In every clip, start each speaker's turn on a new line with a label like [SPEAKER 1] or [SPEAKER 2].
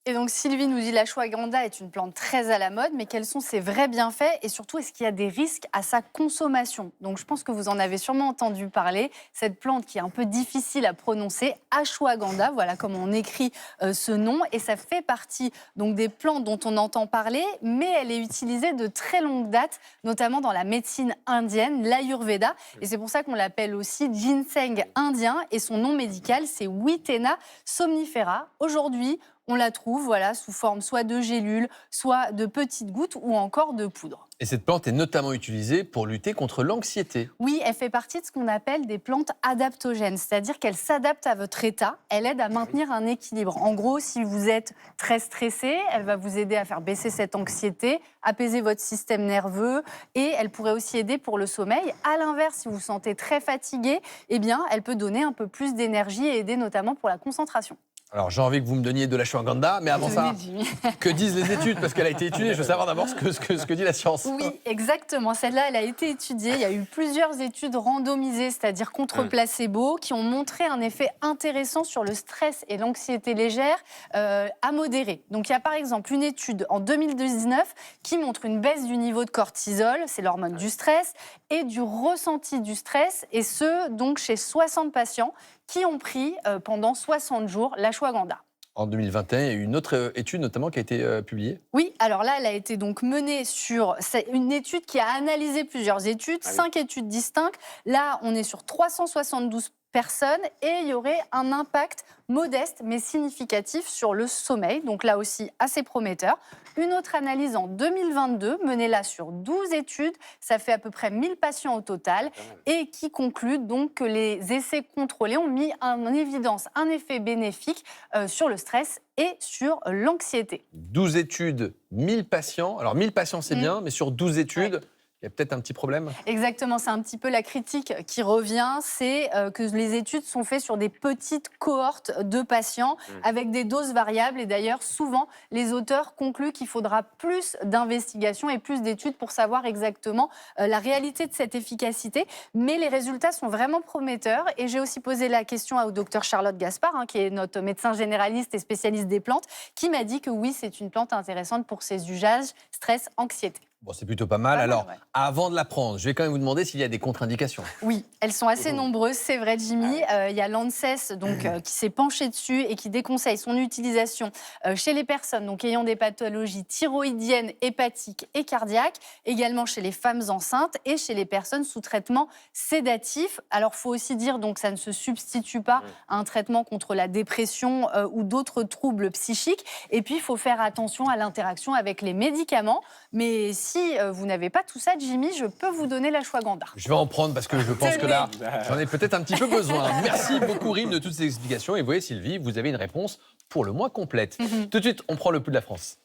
[SPEAKER 1] Et donc Sylvie nous dit l'ashwagandha est une plante très à la mode, mais quels sont ses vrais bienfaits et surtout est-ce qu'il y a des risques à sa consommation? Donc je pense que vous en avez sûrement entendu parler, cette plante qui est un peu difficile à prononcer, ashwagandha, voilà comment on écrit ce nom, et ça fait partie donc des plantes dont on entend parler, mais elle est utilisée de très longue date, notamment dans la médecine indienne, l'Ayurveda, et c'est pour ça qu'on l'appelle aussi ginseng indien, et son nom médical c'est Witena somnifera. Aujourd'hui, on la trouve voilà, sous forme soit de gélules, soit de petites gouttes ou encore de poudre.
[SPEAKER 2] Et cette plante est notamment utilisée pour lutter contre l'anxiété.
[SPEAKER 1] Oui, elle fait partie de ce qu'on appelle des plantes adaptogènes, c'est-à-dire qu'elle s'adapte à votre état, elle aide à maintenir un équilibre. En gros, si vous êtes très stressé, elle va vous aider à faire baisser cette anxiété, apaiser votre système nerveux et elle pourrait aussi aider pour le sommeil. À l'inverse, si vous vous sentez très fatigué, eh bien, elle peut donner un peu plus d'énergie et aider notamment pour la concentration.
[SPEAKER 2] Alors j'ai envie que vous me donniez de l'ashwagandha, mais avant ça,
[SPEAKER 1] Jimmy.
[SPEAKER 2] que disent les études? Parce qu'elle a été étudiée, je veux savoir d'abord ce que dit la science.
[SPEAKER 1] Oui, exactement. Celle-là, elle a été étudiée. Il y a eu plusieurs études randomisées, c'est-à-dire contre placebo, qui ont montré un effet intéressant sur le stress et l'anxiété légère à modéré. Donc, il y a par exemple une étude en 2019 qui montre une baisse du niveau de cortisol, c'est l'hormone du stress, et du ressenti du stress, et ce, donc chez 60 patients qui ont pris pendant 60 jours l'ashwagandha.
[SPEAKER 2] En 2021, il y a eu une autre étude notamment qui a été publiée.
[SPEAKER 1] Oui, alors là, elle a été donc menée sur c'est une étude qui a analysé plusieurs études, 5 études distinctes. Là, on est sur 372 personnes et il y aurait un impact modeste mais significatif sur le sommeil. Donc là aussi, assez prometteur. Une autre analyse en 2022, menée là sur 12 études, ça fait à peu près 1000 patients au total, et qui conclut donc que les essais contrôlés ont mis en évidence un effet bénéfique sur le stress et sur l'anxiété.
[SPEAKER 2] 12 études, 1000 patients. Alors 1000 patients, c'est bien, mais sur 12 études, il y a peut-être un petit problème.
[SPEAKER 1] Exactement, c'est un petit peu la critique qui revient, c'est que les études sont faites sur des petites cohortes de patients avec des doses variables. Et d'ailleurs, souvent, les auteurs concluent qu'il faudra plus d'investigations et plus d'études pour savoir exactement la réalité de cette efficacité. Mais les résultats sont vraiment prometteurs. Et j'ai aussi posé la question au docteur Charlotte Gaspard, qui est notre médecin généraliste et spécialiste des plantes, qui m'a dit que oui, c'est une plante intéressante pour ses usages stress, anxiété.
[SPEAKER 2] Bon, c'est plutôt pas mal. Alors, avant de la prendre, je vais quand même vous demander s'il y a des contre-indications.
[SPEAKER 1] Oui, elles sont assez nombreuses, c'est vrai, Jimmy. Il y a l'ANSES qui s'est penché dessus et qui déconseille son utilisation chez les personnes donc, ayant des pathologies thyroïdiennes, hépatiques et cardiaques, également chez les femmes enceintes et chez les personnes sous traitement sédatif. Alors, il faut aussi dire que ça ne se substitue pas à un traitement contre la dépression ou d'autres troubles psychiques. Et puis, il faut faire attention à l'interaction avec les médicaments. Mais si vous n'avez pas tout ça, Jimmy, je peux vous donner l'ashwagandha.
[SPEAKER 2] Je vais en prendre parce que je pense que là, j'en ai peut-être un petit peu besoin. Merci beaucoup, Rim, de toutes ces explications. Et vous voyez, Sylvie, vous avez une réponse pour le moins complète. Tout de suite, on prend le pouls de la France.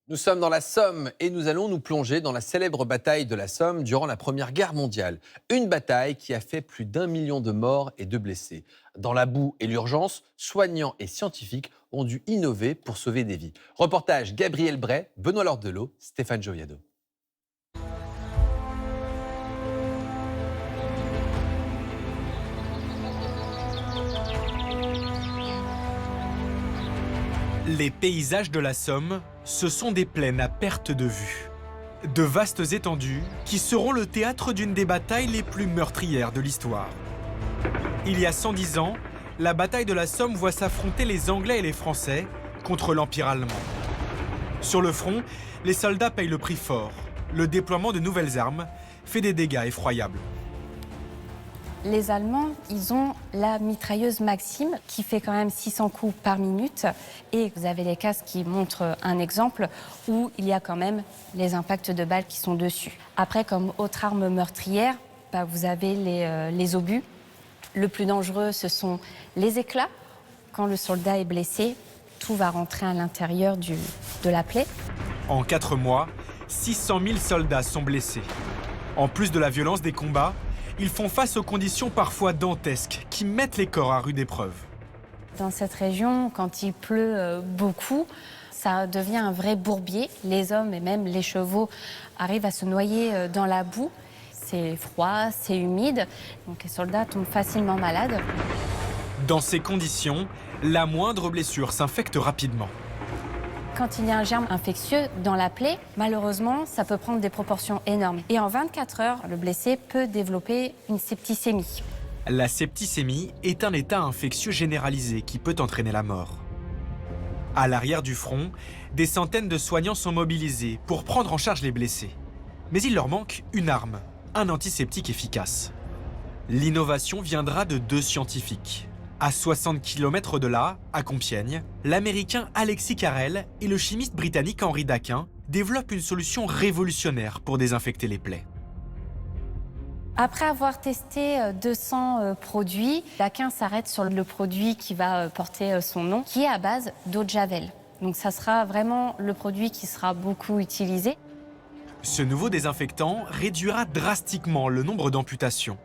[SPEAKER 2] Nous sommes dans la Somme et nous allons nous plonger dans la célèbre bataille de la Somme durant la Première Guerre mondiale. Une bataille qui a fait plus d'1 million de morts et de blessés. Dans la boue et l'urgence, soignants et scientifiques ont dû innover pour sauver des vies. Reportage Gabriel Bray, Benoît Lordelot, Stéphane Joviado.
[SPEAKER 3] Les paysages de la Somme, ce sont des plaines à perte de vue. De vastes étendues qui seront le théâtre d'une des batailles les plus meurtrières de l'histoire. Il y a 110 ans, la bataille de la Somme voit s'affronter les Anglais et les Français contre l'Empire allemand. Sur le front, les soldats payent le prix fort. Le déploiement de nouvelles armes fait des dégâts effroyables.
[SPEAKER 4] Les Allemands, ils ont la mitrailleuse Maxim qui fait quand même 600 coups par minute. Et vous avez les casques qui montrent un exemple où il y a quand même les impacts de balles qui sont dessus. Après, comme autre arme meurtrière, vous avez les obus. Le plus dangereux, ce sont les éclats. Quand le soldat est blessé, tout va rentrer à l'intérieur de la plaie.
[SPEAKER 3] En 4 mois, 600 000 soldats sont blessés. En plus de la violence des combats, ils font face aux conditions parfois dantesques qui mettent les corps à rude épreuve.
[SPEAKER 4] Dans cette région, quand il pleut beaucoup, ça devient un vrai bourbier. Les hommes et même les chevaux arrivent à se noyer dans la boue. C'est froid, c'est humide, donc les soldats tombent facilement malades.
[SPEAKER 3] Dans ces conditions, la moindre blessure s'infecte rapidement.
[SPEAKER 4] Quand il y a un germe infectieux dans la plaie, malheureusement, ça peut prendre des proportions énormes. Et en 24 heures, le blessé peut développer une septicémie.
[SPEAKER 3] La septicémie est un état infectieux généralisé qui peut entraîner la mort. À l'arrière du front, des centaines de soignants sont mobilisés pour prendre en charge les blessés. Mais il leur manque une arme, un antiseptique efficace. L'innovation viendra de 2 scientifiques. À 60 km de là, à Compiègne, l'Américain Alexis Carrel et le chimiste britannique Henri Daquin développent une solution révolutionnaire pour désinfecter les plaies.
[SPEAKER 4] Après avoir testé 200 produits, Daquin s'arrête sur le produit qui va porter son nom, qui est à base d'eau de javel. Donc ça sera vraiment le produit qui sera beaucoup utilisé.
[SPEAKER 3] Ce nouveau désinfectant réduira drastiquement le nombre d'amputations.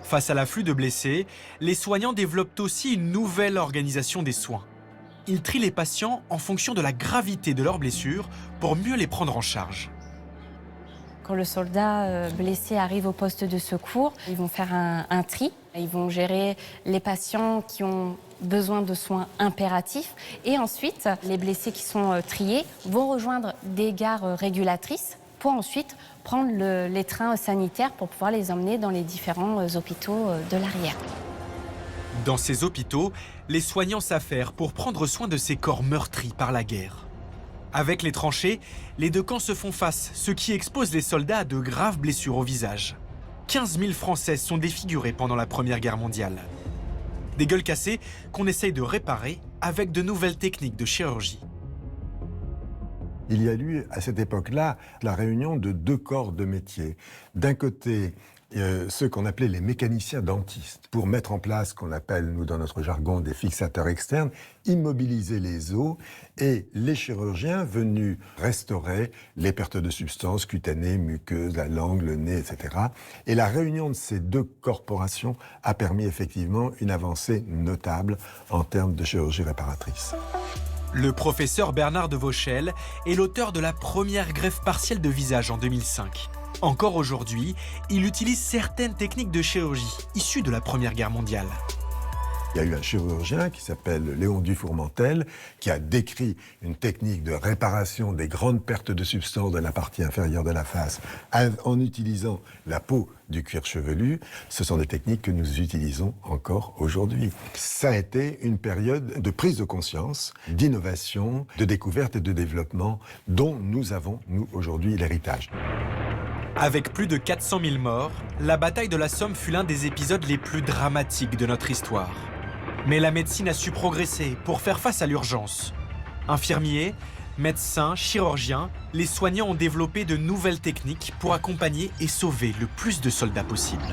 [SPEAKER 3] Face à l'afflux de blessés, les soignants développent aussi une nouvelle organisation des soins. Ils trient les patients en fonction de la gravité de leurs blessures pour mieux les prendre en charge.
[SPEAKER 4] Quand le soldat blessé arrive au poste de secours, ils vont faire un tri. Ils vont gérer les patients qui ont besoin de soins impératifs. Et ensuite, les blessés qui sont triés vont rejoindre des gares régulatrices pour ensuite prendre les trains sanitaires pour pouvoir les emmener dans les différents hôpitaux de l'arrière.
[SPEAKER 3] Dans ces hôpitaux, les soignants s'affairent pour prendre soin de ces corps meurtris par la guerre. Avec les tranchées, les 2 camps se font face, ce qui expose les soldats à de graves blessures au visage. 15 000 Françaises sont défigurées pendant la Première Guerre mondiale. Des gueules cassées qu'on essaye de réparer avec de nouvelles techniques de chirurgie.
[SPEAKER 5] Il y a eu, à cette époque-là, la réunion de 2 corps de métier. D'un côté, ceux qu'on appelait les mécaniciens dentistes, pour mettre en place ce qu'on appelle, nous, dans notre jargon, des fixateurs externes, immobiliser les os, et les chirurgiens venus restaurer les pertes de substances cutanées, muqueuses, la langue, le nez, etc. Et la réunion de ces 2 corporations a permis effectivement une avancée notable en termes de chirurgie réparatrice.
[SPEAKER 3] Le professeur Bernard de Vauchel est l'auteur de la première greffe partielle de visage en 2005. Encore aujourd'hui, il utilise certaines techniques de chirurgie issues de la Première Guerre mondiale.
[SPEAKER 5] Il y a eu un chirurgien qui s'appelle Léon Dufourmentel qui a décrit une technique de réparation des grandes pertes de substances de la partie inférieure de la face en utilisant la peau du cuir chevelu. Ce sont des techniques que nous utilisons encore aujourd'hui. Ça a été une période de prise de conscience, d'innovation, de découverte et de développement dont nous avons, nous, aujourd'hui, l'héritage.
[SPEAKER 3] Avec plus de 400 000 morts, la bataille de la Somme fut l'un des épisodes les plus dramatiques de notre histoire. Mais la médecine a su progresser pour faire face à l'urgence. Infirmiers, médecins, chirurgiens, les soignants ont développé de nouvelles techniques pour accompagner et sauver le plus de soldats possible.